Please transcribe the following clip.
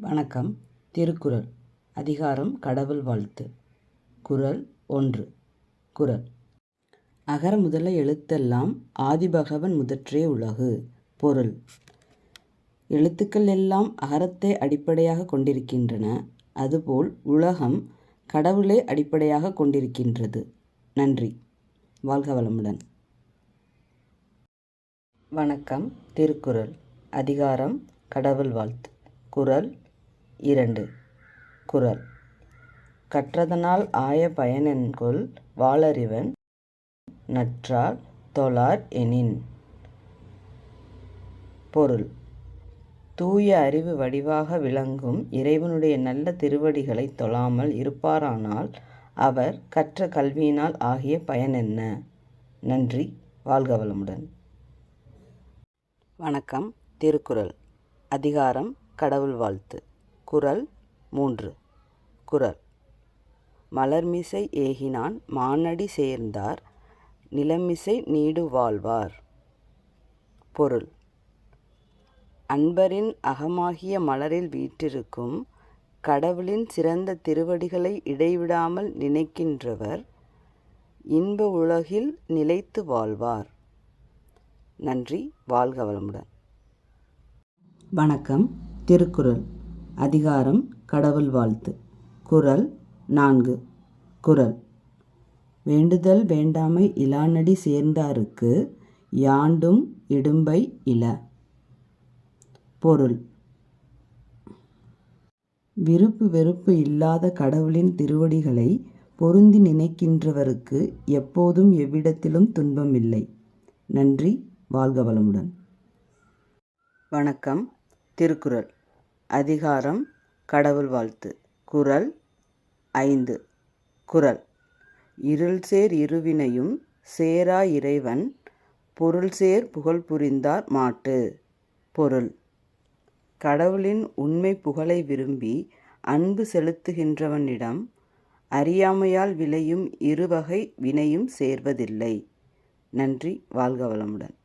வணக்கம். திருக்குறள். அதிகாரம் கடவுள் வாழ்த்து. குறள் 1. குறள். அகர முதல எழுத்தெல்லாம் ஆதிபகவன் முதற்றே உலகு. பொருள். எழுத்துக்கள் எல்லாம் அகரத்தை அடிப்படையாக கொண்டிருக்கின்றன. அதுபோல் உலகம் கடவுளை அடிப்படையாக கொண்டிருக்கின்றது. நன்றி. வாழ்க வளமுடன். வணக்கம். திருக்குறள். அதிகாரம் கடவுள் வாழ்த்து. குறள் 2. குறள். கற்றதனால் ஆய பயனென்கொல் வாளறிவன் நற்றால் தொழார் எனின். பொருள். தூய அறிவு வடிவாக விளங்கும் இறைவனுடைய நல்ல திருவடிகளை தொழாமல் இருப்பாரானால் அவர் கற்ற கல்வியினால் ஆகிய பயன் என்ன? நன்றி. வாழ்க வளமுடன். வணக்கம். திருக்குறள். அதிகாரம் கடவுள் வாழ்த்து. குறள் 3. குறள். மலர்மிசை ஏகினான் மானடி சேர்ந்தார் நிலமிசை நீடு வாழ்வார். பொருள். அன்பரின் அகமாகிய மலரில் வீற்றிருக்கும் கடவுளின் சிறந்த திருவடிகளை இடைவிடாமல் நினைக்கின்றவர் இன்ப உலகில் நிலைத்து வாழ்வார். நன்றி. வாழ்க வளமுடன். வணக்கம். திருக்குறள். அதிகாரம் கடவுள் வாழ்த்து. குறள் 4. குறள். வேண்டுதல் வேண்டாமை இலானடி சேர்ந்தாருக்கு யாண்டும் இடும்பை இல. பொருள். விருப்பு வெறுப்பு இல்லாத கடவுளின் திருவடிகளை பொருந்தி நினைக்கின்றவருக்கு எப்போதும் எவ்விடத்திலும் துன்பமில்லை. நன்றி. வாழ்க வளமுடன். வணக்கம். திருக்குறள். அதிகாரம் கடவுள் வாழ்த்து. குறள் 5. குறள். இருள்சேர் இருவினையும் சேரா இறைவன் பொருள்சேர் புகழ் புரிந்தார் மாட்டு. பொருள். கடவுளின் உண்மை புகழை விரும்பி அன்பு செலுத்துகின்றவனிடம் அறியாமையால் விளையும் இருவகை வினையும் சேர்வதில்லை. நன்றி. வாழ்க வளமுடன்.